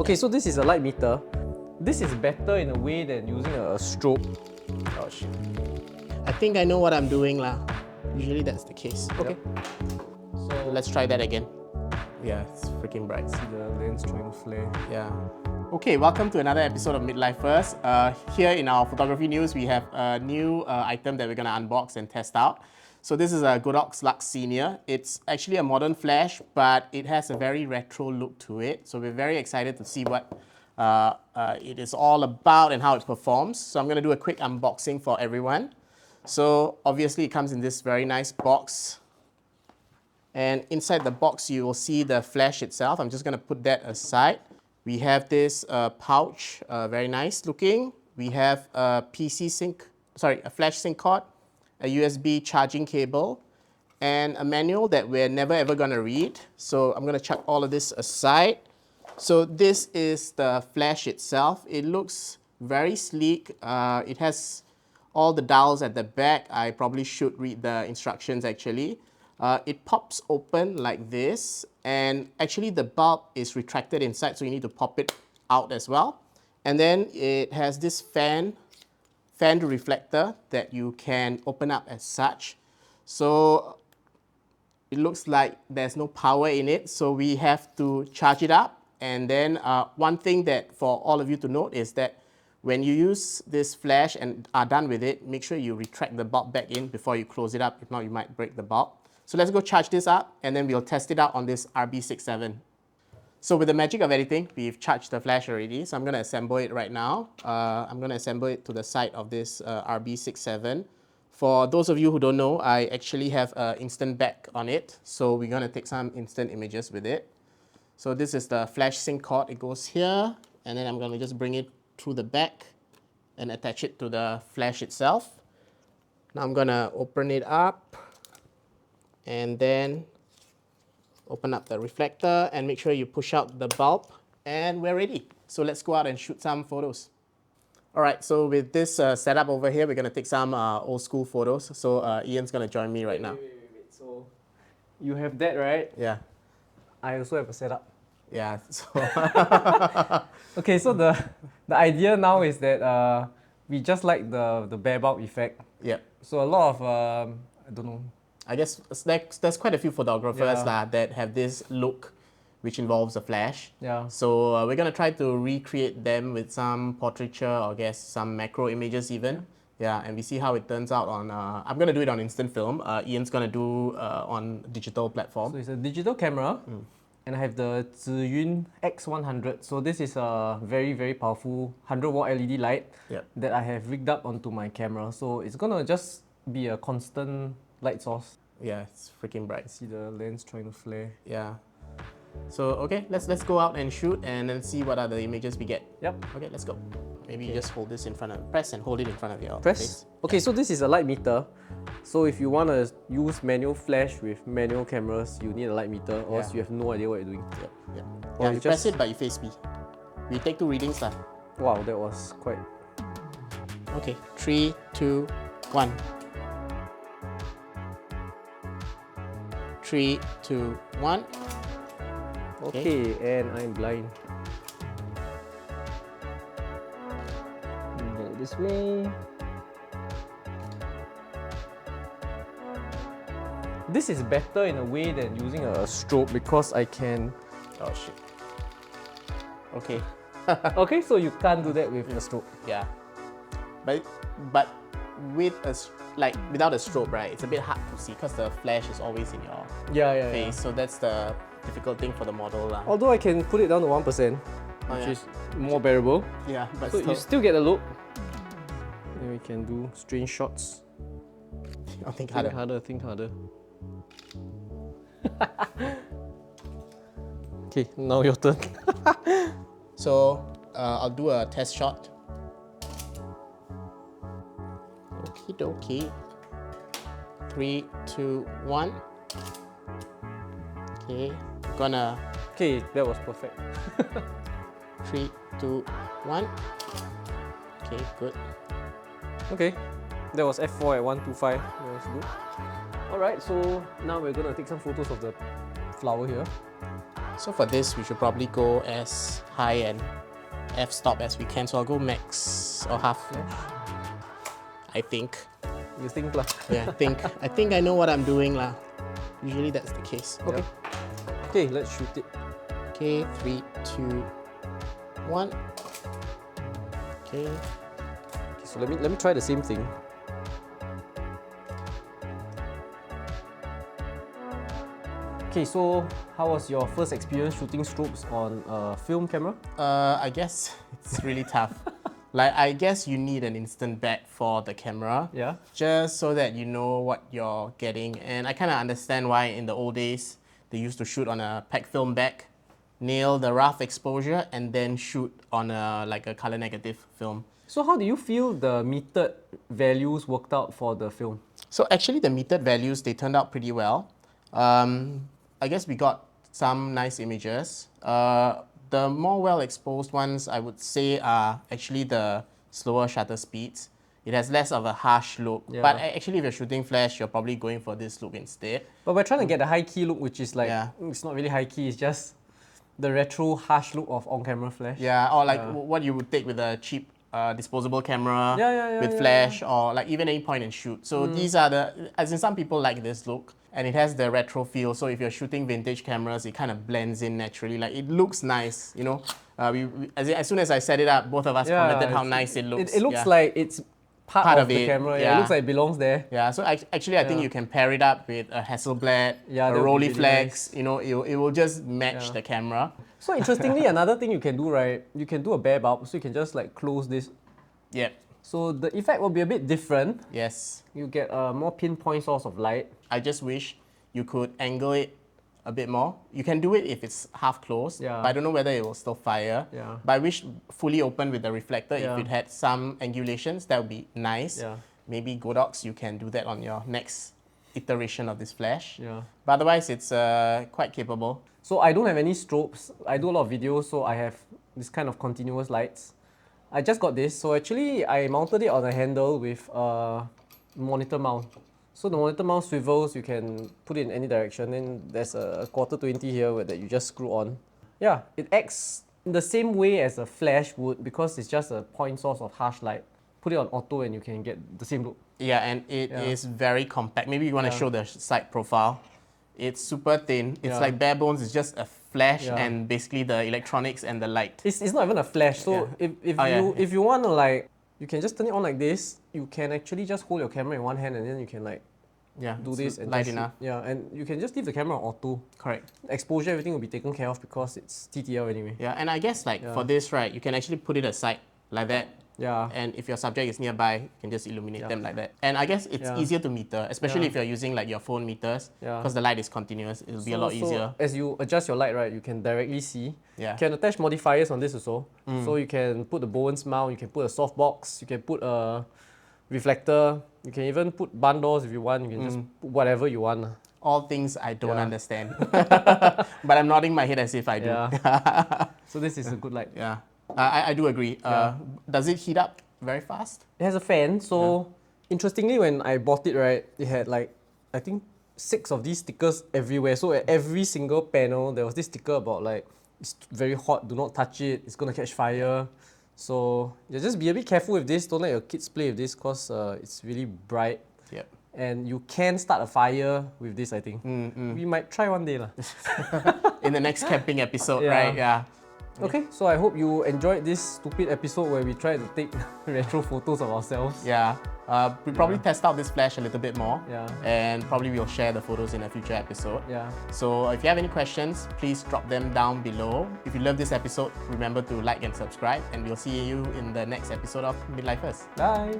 Okay, so this is a light meter. This is better in a way than using a strobe. Oh shit. I think I know what I'm doing lah. Usually that's the case. Okay. So let's try that again. Yeah, it's freaking bright. See the lens trying to flare. Yeah. Okay, welcome to another episode of Midlifers. Here in our photography news, we have a new item that we're gonna unbox and test out. So this is a Godox Lux Senior. It's actually a modern flash, but it has a very retro look to it. So we're very excited to see what it is all about and how it performs. So I'm gonna do a quick unboxing for everyone. So obviously it comes in this very nice box. And inside the box, you will see the flash itself. I'm just gonna put that aside. We have this pouch, very nice looking. We have a a flash sync cord, a USB charging cable, and a manual that we're never ever gonna read. So I'm gonna chuck all of this aside. So this is the flash itself. It looks very sleek. It has all the dials at the back. I probably should read the instructions actually. It pops open like this, and actually the bulb is retracted inside, so you need to pop it out as well. And then it has this fan to reflector that you can open up as such. So it looks like there's no power in it, so we have to charge it up. And then one thing that for all of you to note is that when you use this flash and are done with it, make sure you retract the bulb back in before you close it up. If not, you might break the bulb. So let's go charge this up, and then we'll test it out on this RB67. So with the magic of editing, we've charged the flash already. So I'm going to assemble it right now. I'm going to assemble it to the side of this RB67. For those of you who don't know, I actually have an instant back on it. So we're going to take some instant images with it. So this is the flash sync cord. It goes here, and then I'm going to just bring it through the back and attach it to the flash itself. Now I'm going to open it up, and then open up the reflector and make sure you push out the bulb, and we're ready. So let's go out and shoot some photos. All right, so with this setup over here, we're gonna take some old school photos. So Ian's gonna join me right now. Wait. So you have that, right? Yeah. I also have a setup. Yeah, so Okay, so the idea now is that we just like the bare bulb effect. yeah. So a lot of, I don't know, I guess there's quite a few photographers that have this look which involves a flash. Yeah. So we're gonna try to recreate them with some portraiture, or I guess some macro images even. Yeah, and we see how it turns out on, I'm gonna do it on instant film. Ian's gonna do on digital platform. So it's a digital camera, and I have the Zhiyun X100. So this is a very, very powerful 100-watt LED light that I have rigged up onto my camera. So it's gonna just be a constant light source. Yeah, it's freaking bright. See the lens trying to flare. Yeah. So okay, let's go out and shoot and then see what other images we get. Yep. Okay, let's go. Maybe you just hold this in front of, press and hold it in front of your Press. face. Okay, so this is a light meter. So if you want to use manual flash with manual cameras, you need a light meter, or else you have no idea what you're doing. Yeah. Or Yeah, you you press it, but you face me. We take 2 readings lah. Wow, that was quite... Okay, 3, 2, 1. 3, 2, 1. Okay, and I'm blind. Get it this way. This is better in a way than using a strobe because I can... Oh shit. Okay. Okay, so you can't do that with a strobe. Yeah. But with without a strobe, right? It's a bit hard to see because the flash is always in your face. So that's the difficult thing for the model lah. Although I can put it down to 1%, which is more bearable. Yeah, but So you still get a look. Then we can do strange shots. think Think harder. Okay, now your turn. So I'll do a test shot. Okie dokie. 3, 2, 1. Okay, gonna. Okay, that was perfect. 3, 2, 1. Okay, good. Okay, that was f4 at 125. That was good. Alright, so now we're gonna take some photos of the flower here. So for this, we should probably go as high and f-stop as we can. So I'll go max or half flash. I think. You think lah? Yeah, I think I know what I'm doing lah. Usually that's the case. Okay. Yep. Okay, let's shoot it. Okay, 3, 2, 1. Okay. So let me try the same thing. Okay, so how was your first experience shooting strobes on a film camera? I guess it's really tough. Like, I guess you need an instant back for the camera. Yeah. Just so that you know what you're getting. And I kind of understand why in the old days, they used to shoot on a pack film back, nail the rough exposure, and then shoot on like a color negative film. So how do you feel the metered values worked out for the film? So actually the metered values, they turned out pretty well. I guess we got some nice images. The more well-exposed ones, I would say, are actually the slower shutter speeds. It has less of a harsh look. Yeah. But actually, if you're shooting flash, you're probably going for this look instead. But we're trying to get the high-key look, which is like, it's not really high-key, it's just the retro harsh look of on-camera flash. Yeah, or like what you would take with a cheap disposable camera with flash, or like even any point and shoot. So these are as in some people like this look. And it has the retro feel, so if you're shooting vintage cameras, it kind of blends in naturally. Like, it looks nice, you know. As soon as I set it up, both of us commented how nice it looks. It looks like it's part of the camera. Yeah. It looks like it belongs there. Yeah, so actually I think you can pair it up with a Hasselblad, a Rolleiflex, nice. You know, it will just match the camera. So interestingly, another thing you can do, right, you can do a bare bulb, so you can just like close this. Yeah. So the effect will be a bit different. Yes. You get a more pinpoint source of light. I just wish you could angle it a bit more. You can do it if it's half closed, but I don't know whether it will still fire. Yeah. But I wish fully open with the reflector, if it had some angulations, that would be nice. Yeah. Maybe Godox, you can do that on your next iteration of this flash. Yeah. But otherwise, it's quite capable. So I don't have any strobes. I do a lot of videos, so I have this kind of continuous lights. I just got this, so actually I mounted it on a handle with a monitor mount. So the monitor mount swivels, you can put it in any direction, then there's a 1/4-20 here that you just screw on. Yeah, it acts in the same way as a flash would because it's just a point source of harsh light. Put it on auto and you can get the same look. Yeah, and it is very compact. Maybe you want to show the side profile. It's super thin. It's like bare bones. It's just a flash and basically the electronics and the light. It's not even a flash. So if you want to like, you can just turn it on like this. You can actually just hold your camera in one hand and then you can like do this and light enough. Yeah, and you can just leave the camera on auto. Correct. Exposure, everything will be taken care of because it's TTL anyway. Yeah, and I guess like for this, right, you can actually put it aside like that. Yeah. And if your subject is nearby, you can just illuminate them like that. And I guess it's easier to meter, especially if you're using like your phone meters, because the light is continuous. It'll be a lot easier. As you adjust your light, right, you can directly see. Yeah. You can attach modifiers on this also. So you can put the Bowen's mount, you can put a softbox, you can put a reflector, you can even put bundles if you want. You can just put whatever you want. All things I don't understand. But I'm nodding my head as if I do. Yeah. So this is a good light. Yeah. I do agree. Does it heat up very fast? It has a fan, so interestingly when I bought it, right, it had like, I think 6 of these stickers everywhere. So at every single panel, there was this sticker about like, it's very hot, do not touch it, it's gonna catch fire. So just be a bit careful with this, don't let your kids play with this because it's really bright. Yep. And you can start a fire with this, I think. We might try one day. In the next camping episode, right? Yeah. Okay, so I hope you enjoyed this stupid episode where we tried to take retro photos of ourselves. Yeah. We'll probably test out this flash a little bit more. Yeah. And probably we'll share the photos in a future episode. Yeah. So if you have any questions, please drop them down below. If you love this episode, remember to like and subscribe. And we'll see you in the next episode of Midlifers. Bye.